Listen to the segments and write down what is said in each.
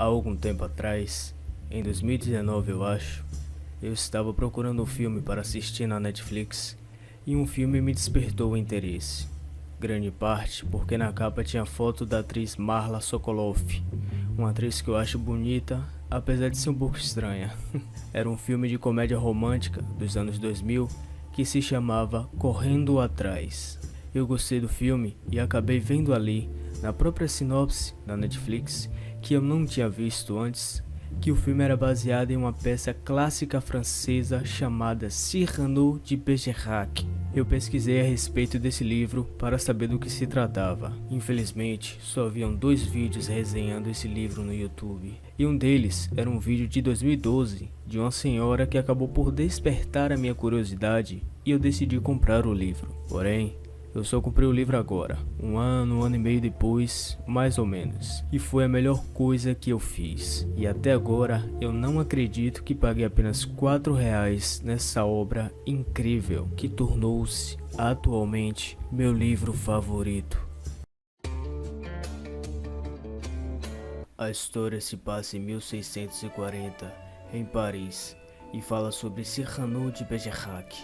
Há algum tempo atrás, em 2019 eu acho, eu estava procurando um filme para assistir na Netflix e um filme me despertou o interesse. Grande parte porque na capa tinha foto da atriz Marla Sokoloff, uma atriz que eu acho bonita, apesar de ser um pouco estranha. Era um filme de comédia romântica dos anos 2000 que se chamava Correndo Atrás. Eu gostei do filme e acabei vendo ali, na própria sinopse da Netflix, que eu não tinha visto antes, que o filme era baseado em uma peça clássica francesa chamada Cyrano de Bergerac. Eu pesquisei a respeito desse livro para saber do que se tratava. Infelizmente, só haviam 2 vídeos resenhando esse livro no YouTube. E um deles era um vídeo de 2012, de uma senhora que acabou por despertar a minha curiosidade e eu decidi comprar o livro. Porém, eu só comprei o livro agora, um ano e meio depois, mais ou menos. E foi a melhor coisa que eu fiz. E até agora, eu não acredito que paguei apenas R$ 4 nessa obra incrível, que tornou-se, atualmente, meu livro favorito. A história se passa em 1640, em Paris, e fala sobre Cyrano de Bergerac,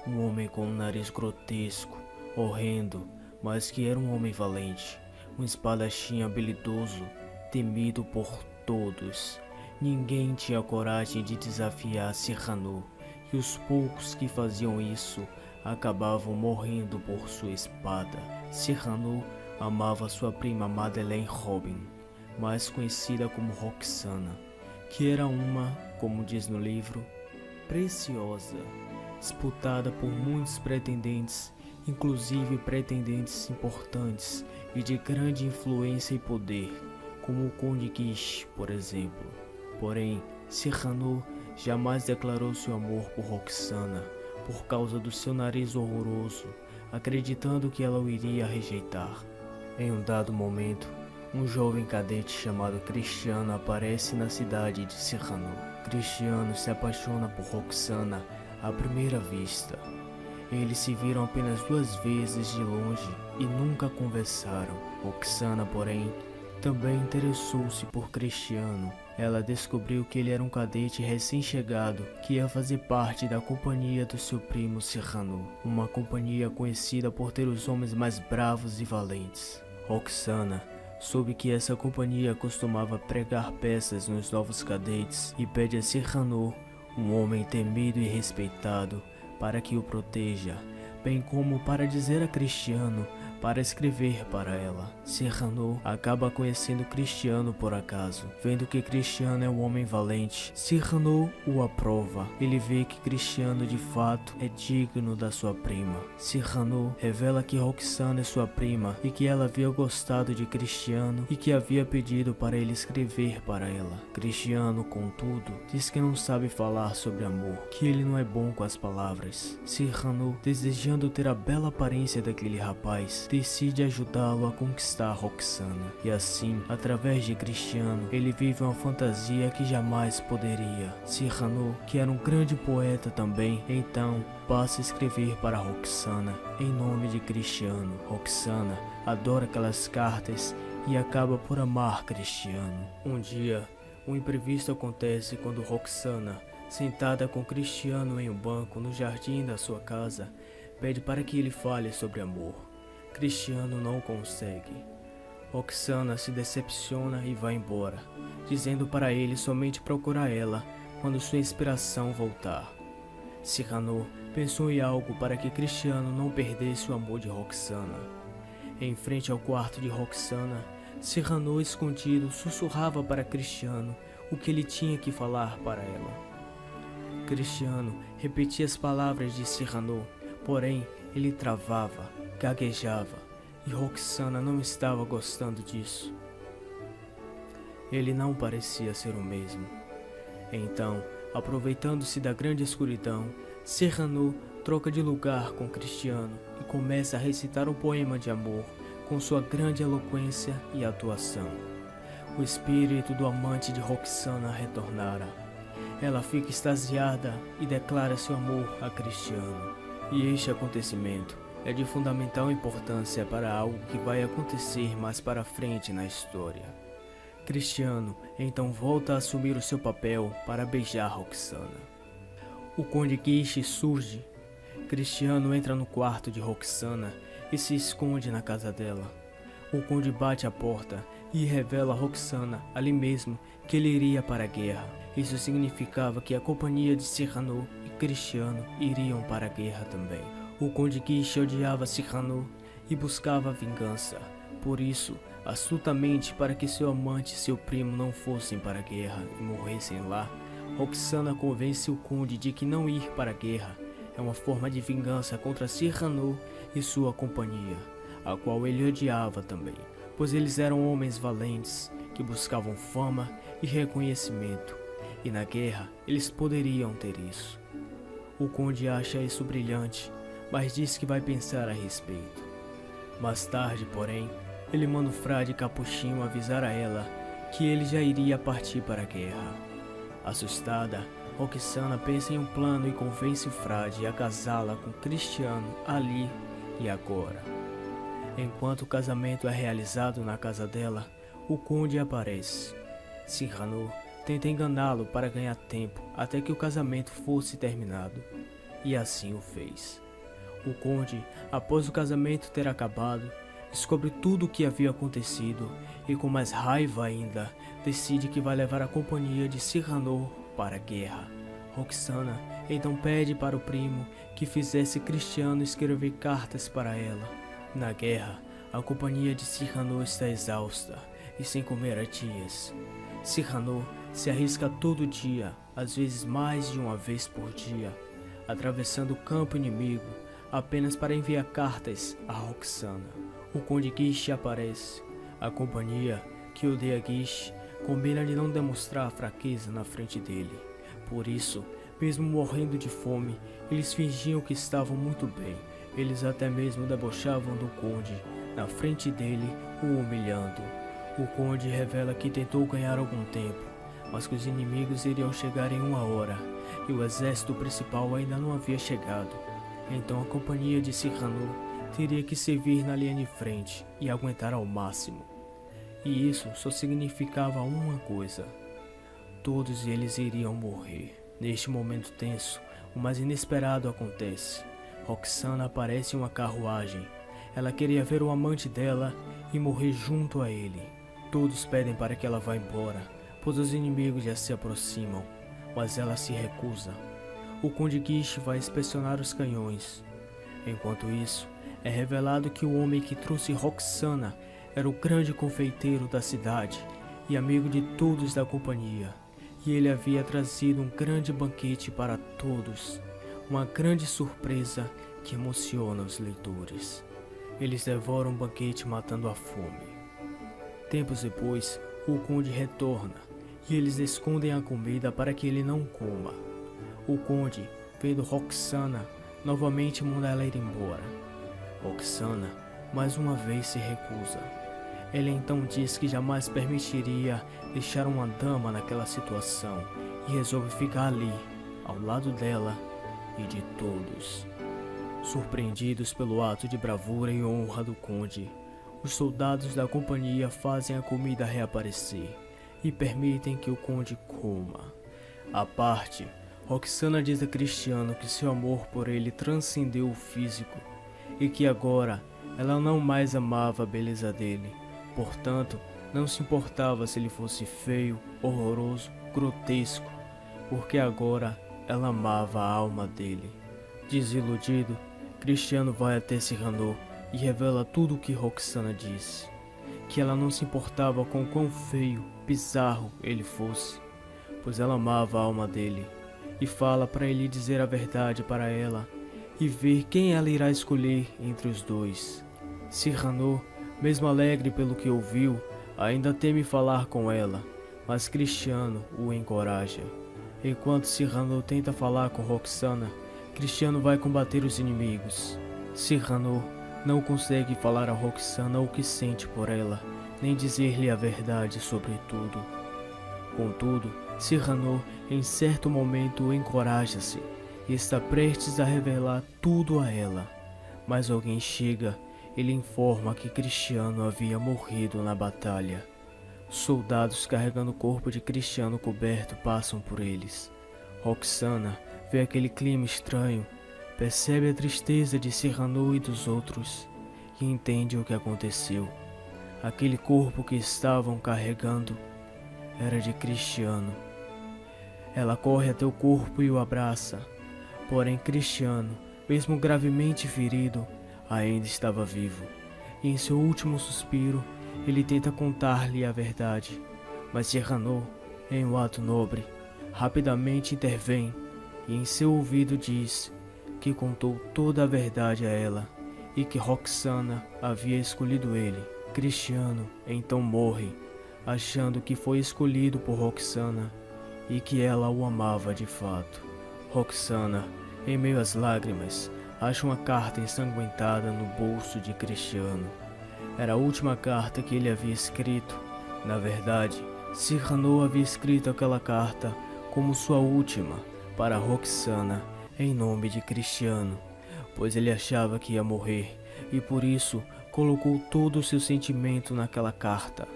um homem com um nariz grotesco, horrendo, mas que era um homem valente, um espadachim habilidoso, temido por todos. Ninguém tinha coragem de desafiar Cyrano, e os poucos que faziam isso acabavam morrendo por sua espada. Cyrano amava sua prima Madeleine Robin, mais conhecida como Roxana, que era uma, como diz no livro, preciosa, disputada por muitos pretendentes, inclusive pretendentes importantes e de grande influência e poder, como o Conde Guiche, por exemplo. Porém, Cyrano jamais declarou seu amor por Roxana, por causa do seu nariz horroroso, acreditando que ela o iria rejeitar. Em um dado momento, um jovem cadete chamado Cristiano aparece na cidade de Cyrano. Cristiano se apaixona por Roxana à primeira vista. Eles se viram apenas 2 vezes de longe e nunca conversaram. Roxana, porém, também interessou-se por Cristiano. Ela descobriu que ele era um cadete recém-chegado que ia fazer parte da companhia do seu primo Cyrano, uma companhia conhecida por ter os homens mais bravos e valentes. Roxana soube que essa companhia costumava pregar peças nos novos cadetes e pede a Cyrano, um homem temido e respeitado, para que o proteja, bem como para dizer a Cristiano para escrever para ela. Cyrano acaba conhecendo Cristiano por acaso. Vendo que Cristiano é um homem valente, Cyrano o aprova. Ele vê que Cristiano de fato é digno da sua prima. Cyrano revela que Roxana é sua prima e que ela havia gostado de Cristiano e que havia pedido para ele escrever para ela. Cristiano, contudo, diz que não sabe falar sobre amor, que ele não é bom com as palavras. Cyrano, desejando ter a bela aparência daquele rapaz, decide ajudá-lo a conquistar Roxana. E assim, através de Cristiano, ele vive uma fantasia que jamais poderia. Cyrano, que era um grande poeta também, então passa a escrever para Roxana em nome de Cristiano. Roxana adora aquelas cartas e acaba por amar Cristiano. Um dia, um imprevisto acontece quando Roxana, sentada com Cristiano em um banco no jardim da sua casa, pede para que ele fale sobre amor. Cristiano não consegue. Roxana se decepciona e vai embora, dizendo para ele somente procurar ela quando sua inspiração voltar. Cyrano pensou em algo para que Cristiano não perdesse o amor de Roxana. Em frente ao quarto de Roxana, Cyrano, escondido, sussurrava para Cristiano o que ele tinha que falar para ela. Cristiano repetia as palavras de Cyrano, porém ele travava, gaguejava, e Roxana não estava gostando disso. Ele não parecia ser o mesmo. Então, aproveitando-se da grande escuridão, Cyrano troca de lugar com Cristiano e começa a recitar um poema de amor com sua grande eloquência e atuação. O espírito do amante de Roxana retornara. Ela fica extasiada e declara seu amor a Cristiano. E este acontecimento é de fundamental importância para algo que vai acontecer mais para frente na história. Cristiano então volta a assumir o seu papel para beijar Roxana. O Conde Guiche surge. Cristiano entra no quarto de Roxana e se esconde na casa dela. O Conde bate a porta e revela a Roxana ali mesmo que ele iria para a guerra. Isso significava que a companhia de Cyrano e Cristiano iriam para a guerra também. O Conde Guiche odiava Cyrano e buscava vingança. Por isso, astutamente, para que seu amante e seu primo não fossem para a guerra e morressem lá, Roxana convence o Conde de que não ir para a guerra é uma forma de vingança contra Cyrano e sua companhia, a qual ele odiava também, pois eles eram homens valentes que buscavam fama e reconhecimento, e na guerra eles poderiam ter isso. O Conde acha isso brilhante, mas diz que vai pensar a respeito. Mais tarde, porém, ele manda o frade Capuchinho avisar a ela que ele já iria partir para a guerra. Assustada, Roxana pensa em um plano e convence o frade a casá-la com Cristiano ali e agora. Enquanto o casamento é realizado na casa dela, o Conde aparece. Cyrano tenta enganá-lo para ganhar tempo até que o casamento fosse terminado, e assim o fez. O Conde, após o casamento ter acabado, descobre tudo o que havia acontecido e, com mais raiva ainda, decide que vai levar a companhia de Cyrano para a guerra. Roxana então pede para o primo que fizesse Cristiano escrever cartas para ela. Na guerra, a companhia de Cyrano está exausta e sem comer há dias. Cyrano se arrisca todo dia, às vezes mais de uma vez por dia, atravessando o campo inimigo apenas para enviar cartas a Roxana. O Conde Guiche aparece. A companhia, que odeia Guiche, combina de não demonstrar fraqueza na frente dele. Por isso, mesmo morrendo de fome, eles fingiam que estavam muito bem. Eles até mesmo debochavam do Conde, na frente dele, o humilhando. O Conde revela que tentou ganhar algum tempo, mas que os inimigos iriam chegar em 1 hora, e o exército principal ainda não havia chegado. Então a companhia de Cyrano teria que servir na linha de frente e aguentar ao máximo. E isso só significava uma coisa: todos eles iriam morrer. Neste momento tenso, o mais inesperado acontece. Roxana aparece em uma carruagem. Ela queria ver o amante dela e morrer junto a ele. Todos pedem para que ela vá embora, pois os inimigos já se aproximam, mas ela se recusa. O Conde Guiche vai inspecionar os canhões. Enquanto isso, é revelado que o homem que trouxe Roxana era o grande confeiteiro da cidade e amigo de todos da companhia, e ele havia trazido um grande banquete para todos, uma grande surpresa que emociona os leitores. Eles devoram o banquete matando a fome. Tempos depois, o Conde retorna e eles escondem a comida para que ele não coma. O Conde, vendo Roxana, novamente manda ela ir embora. Roxana, mais uma vez, se recusa. Ele então diz que jamais permitiria deixar uma dama naquela situação e resolve ficar ali, ao lado dela e de todos. Surpreendidos pelo ato de bravura e honra do Conde, os soldados da companhia fazem a comida reaparecer e permitem que o Conde coma. À parte, Roxana diz a Cristiano que seu amor por ele transcendeu o físico e que agora ela não mais amava a beleza dele. Portanto, não se importava se ele fosse feio, horroroso, grotesco, porque agora ela amava a alma dele. Desiludido, Cristiano vai até Cyrano e revela tudo o que Roxana disse, que ela não se importava com quão feio, bizarro ele fosse, pois ela amava a alma dele, e fala para ele dizer a verdade para ela e ver quem ela irá escolher entre os dois. Cyrano, mesmo alegre pelo que ouviu, ainda teme falar com ela, mas Cristiano o encoraja. Enquanto Cyrano tenta falar com Roxana, Cristiano vai combater os inimigos. Cyrano não consegue falar a Roxana o que sente por ela, nem dizer-lhe a verdade sobre tudo. Contudo, Cyrano em certo momento encoraja-se e está prestes a revelar tudo a ela, mas alguém chega e lhe informa que Cristiano havia morrido na batalha. Soldados carregando o corpo de Cristiano coberto passam por eles. Roxana vê aquele clima estranho, percebe a tristeza de Cyrano e dos outros e entende o que aconteceu. Aquele corpo que estavam carregando era de Cristiano. Ela corre até o corpo e o abraça, porém Cristiano, mesmo gravemente ferido, ainda estava vivo. E em seu último suspiro, ele tenta contar-lhe a verdade, mas Cyrano, em um ato nobre, rapidamente intervém e em seu ouvido diz que contou toda a verdade a ela e que Roxana havia escolhido ele. Cristiano então morre, achando que foi escolhido por Roxana e que ela o amava de fato. Roxana, em meio às lágrimas, acha uma carta ensanguentada no bolso de Cristiano. Era a última carta que ele havia escrito. Na verdade, Cyrano havia escrito aquela carta como sua última para Roxana em nome de Cristiano, pois ele achava que ia morrer e por isso colocou todo o seu sentimento naquela carta,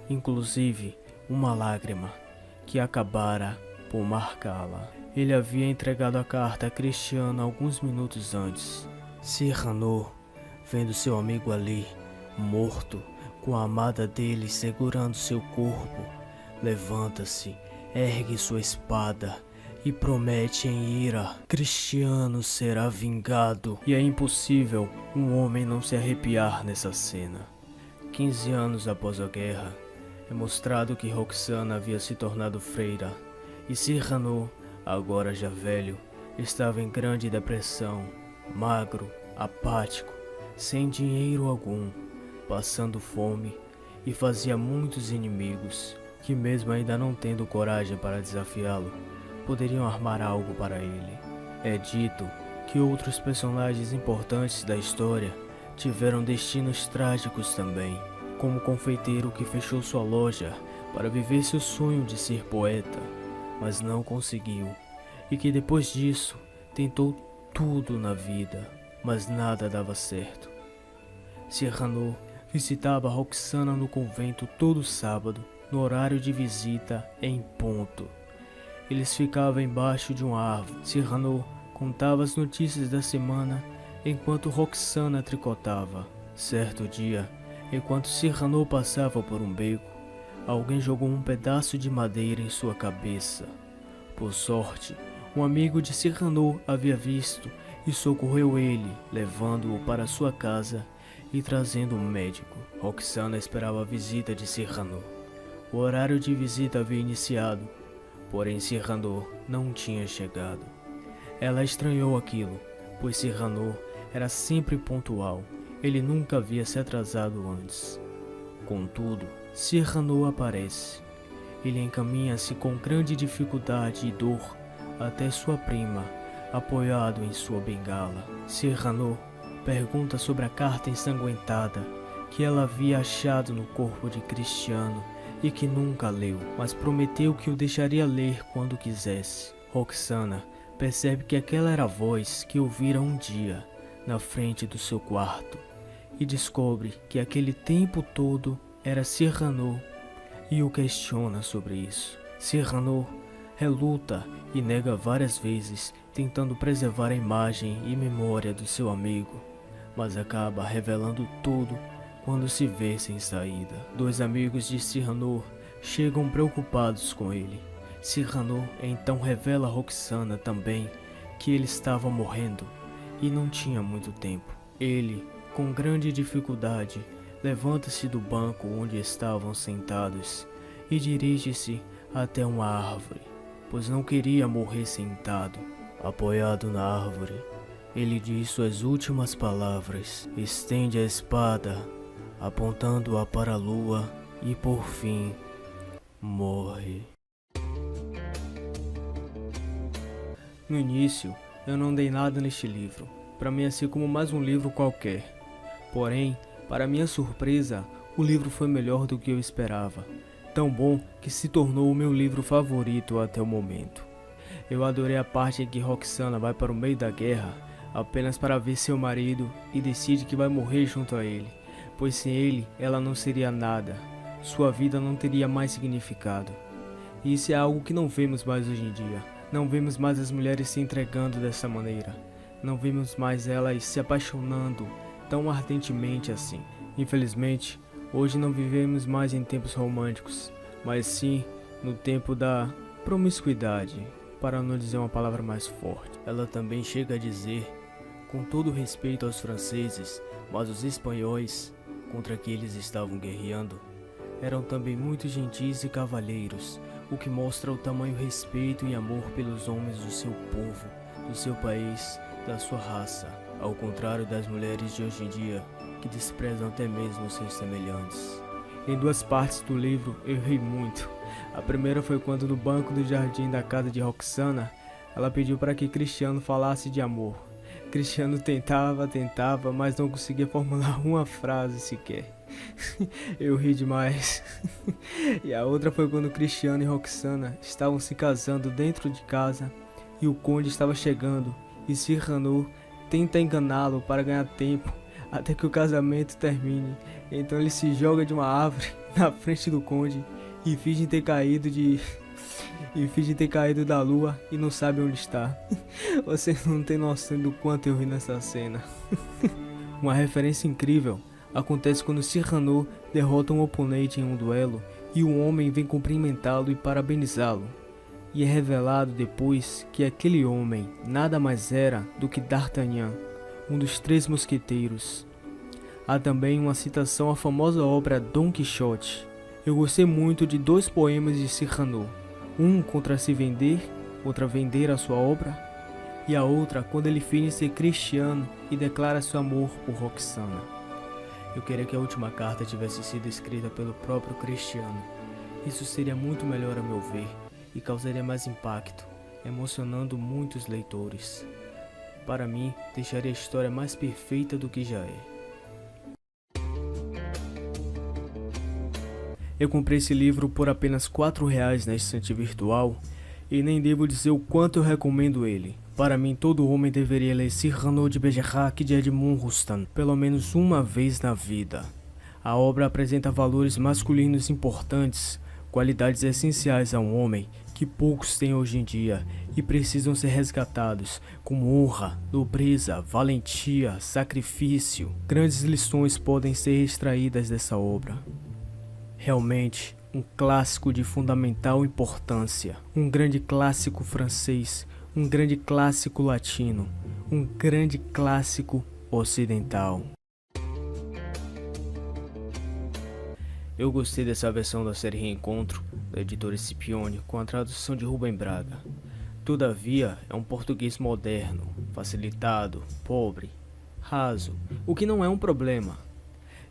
inclusive uma lágrima que acabara por marcá-la. Ele havia entregado a carta a Cristiano alguns minutos antes. Cyrano, vendo seu amigo ali, morto, com a amada dele segurando seu corpo, levanta-se, ergue sua espada e promete em ira: Cristiano será vingado. E é impossível um homem não se arrepiar nessa cena. 15 anos após a guerra, é mostrado que Roxana havia se tornado freira e Cyrano, agora já velho, estava em grande depressão, magro, apático, sem dinheiro algum, passando fome e fazia muitos inimigos que, mesmo ainda não tendo coragem para desafiá-lo, poderiam armar algo para ele. É dito que outros personagens importantes da história tiveram destinos trágicos também, como o confeiteiro que fechou sua loja para viver seu sonho de ser poeta, mas não conseguiu, e que depois disso tentou tudo na vida, mas nada dava certo. Cyrano visitava Roxana no convento todo sábado, no horário de visita em ponto. Eles ficavam embaixo de uma árvore. Cyrano contava as notícias da semana enquanto Roxana tricotava. Certo dia, enquanto Cyrano passava por um beco, alguém jogou um pedaço de madeira em sua cabeça. Por sorte, um amigo de Cyrano havia visto e socorreu ele, levando-o para sua casa e trazendo um médico. Roxana esperava a visita de Cyrano. O horário de visita havia iniciado, porém Cyrano não tinha chegado. Ela estranhou aquilo, pois Cyrano era sempre pontual. Ele nunca havia se atrasado antes. Contudo, Cyrano aparece. Ele encaminha-se com grande dificuldade e dor até sua prima, apoiado em sua bengala. Cyrano pergunta sobre a carta ensanguentada que ela havia achado no corpo de Cristiano e que nunca leu, mas prometeu que o deixaria ler quando quisesse. Roxana percebe que aquela era a voz que ouvira um dia na frente do seu quarto e descobre que aquele tempo todo era Cyrano e o questiona sobre isso. Cyrano reluta e nega várias vezes, tentando preservar a imagem e memória do seu amigo, mas acaba revelando tudo quando se vê sem saída. Dois amigos de Cyrano chegam preocupados com ele. Cyrano então revela a Roxana também que ele estava morrendo e não tinha muito tempo. Ele, com grande dificuldade, levanta-se do banco onde estavam sentados e dirige-se até uma árvore, pois não queria morrer sentado. Apoiado na árvore, ele diz suas últimas palavras, estende a espada, apontando-a para a lua e, por fim, morre. No início, eu não dei nada neste livro. Para mim é assim como mais um livro qualquer. Porém, para minha surpresa, o livro foi melhor do que eu esperava. Tão bom que se tornou o meu livro favorito até o momento. Eu adorei a parte em que Roxana vai para o meio da guerra apenas para ver seu marido e decide que vai morrer junto a ele, pois sem ele ela não seria nada. sua vida não teria mais significado. E isso é algo que não vemos mais hoje em dia. Não vemos mais as mulheres se entregando dessa maneira. Não vemos mais elas se apaixonando tão ardentemente assim. Infelizmente, hoje não vivemos mais em tempos românticos, mas sim no tempo da promiscuidade, para não dizer uma palavra mais forte. Ela também chega a dizer, com todo respeito aos franceses, mas os espanhóis, contra que eles estavam guerreando, eram também muito gentis e cavalheiros, o que mostra o tamanho respeito e amor pelos homens do seu povo, do seu país, da sua raça, ao contrário das mulheres de hoje em dia, que desprezam até mesmo seus semelhantes. Em duas partes do livro eu ri muito. A primeira foi quando no banco do jardim da casa de Roxana, ela pediu para que Cristiano falasse de amor. Cristiano tentava, mas não conseguia formular uma frase sequer. Eu ri demais. E a outra foi quando Cristiano e Roxana estavam se casando dentro de casa e o conde estava chegando e Cyrano tenta enganá-lo para ganhar tempo até que o casamento termine. Então ele se joga de uma árvore na frente do conde e finge ter caído da lua e não sabe onde está. Você não tem noção do quanto eu ri nessa cena. Uma referência incrível acontece quando Cyrano derrota um oponente em um duelo e o homem vem cumprimentá-lo e parabenizá-lo. E é revelado depois que aquele homem nada mais era do que D'Artagnan, um dos três mosqueteiros. Há também uma citação à famosa obra Dom Quixote. Eu gostei muito de dois poemas de Cyrano, um contra se vender, outra vender a sua obra, e a outra quando ele finge ser cristiano e declara seu amor por Roxana. Eu queria que a última carta tivesse sido escrita pelo próprio Cristiano. Isso seria muito melhor a meu ver e causaria mais impacto, emocionando muitos leitores. Para mim, deixaria a história mais perfeita do que já é. Eu comprei esse livro por apenas R$4 na estante virtual e nem devo dizer o quanto eu recomendo ele. Para mim, todo homem deveria ler Cyrano de Bergerac de Edmond Rostand pelo menos uma vez na vida. A obra apresenta valores masculinos importantes, qualidades essenciais a um homem que poucos têm hoje em dia e precisam ser resgatados, como honra, nobreza, valentia, sacrifício. Grandes lições podem ser extraídas dessa obra. Realmente, um clássico de fundamental importância, um grande clássico francês, um grande clássico latino, um grande clássico ocidental. Eu gostei dessa versão da série Reencontro, da editora Scipione, com a tradução de Rubem Braga. Todavia, é um português moderno, facilitado, pobre, raso, o que não é um problema.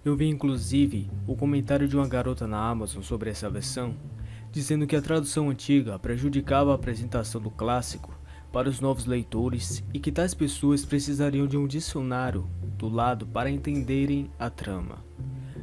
Eu vi inclusive o comentário de uma garota na Amazon sobre essa versão, dizendo que a tradução antiga prejudicava a apresentação do clássico para os novos leitores e que tais pessoas precisariam de um dicionário do lado para entenderem a trama.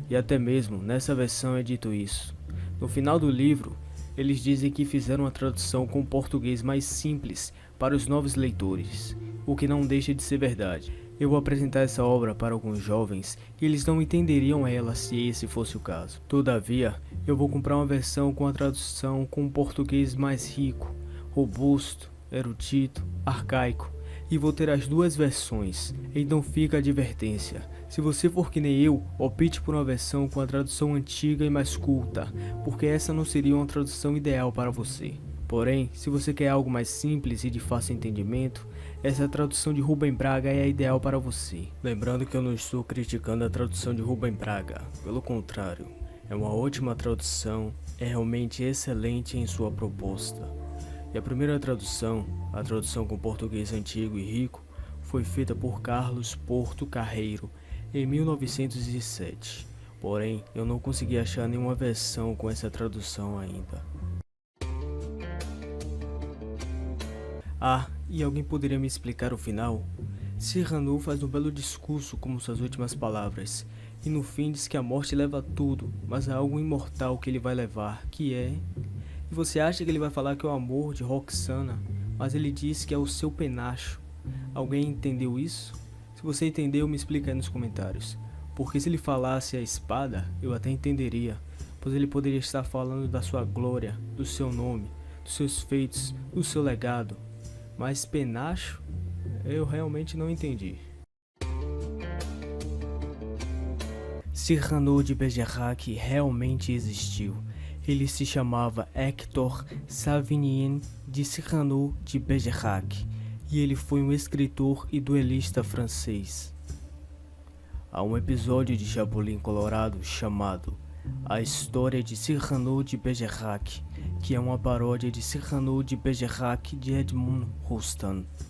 E até mesmo nessa versão é dito isso. No final do livro, eles dizem que fizeram a tradução com português mais simples para os novos leitores, o que não deixa de ser verdade. Eu vou apresentar essa obra para alguns jovens e eles não entenderiam ela se esse fosse o caso. Todavia, eu vou comprar uma versão com a tradução com um português mais rico, robusto, erudito, arcaico, e vou ter as duas versões. Então fica a advertência: se você for que nem eu, opte por uma versão com a tradução antiga e mais culta, porque essa não seria uma tradução ideal para você. Porém, se você quer algo mais simples e de fácil entendimento, essa tradução de Rubem Braga é a ideal para você. Lembrando que eu não estou criticando a tradução de Rubem Braga, pelo contrário, é uma ótima tradução, é realmente excelente em sua proposta. E a primeira tradução, a tradução com português antigo e rico, foi feita por Carlos Porto Carreiro em 1907. Porém, eu não consegui achar nenhuma versão com essa tradução ainda. Ah, e alguém poderia me explicar o final? Cyrano faz um belo discurso como suas últimas palavras, e no fim diz que a morte leva tudo, mas há algo imortal que ele vai levar, que é... E você acha que ele vai falar que é o amor de Roxana, mas ele diz que é o seu penacho. Alguém entendeu isso? Se você entendeu, me explica aí nos comentários. Porque se ele falasse a espada, eu até entenderia. pois ele poderia estar falando da sua glória, do seu nome, dos seus feitos, do seu legado. Mas penacho? Eu realmente não entendi. Cyrano de Bergerac realmente existiu. Ele se chamava Hector Savinien de Cyrano de Bergerac e ele foi um escritor e duelista francês. Há um episódio de Chapolin Colorado chamado A História de Cyrano de Bergerac, que é uma paródia de Cyrano de Bergerac de Edmond Rostand.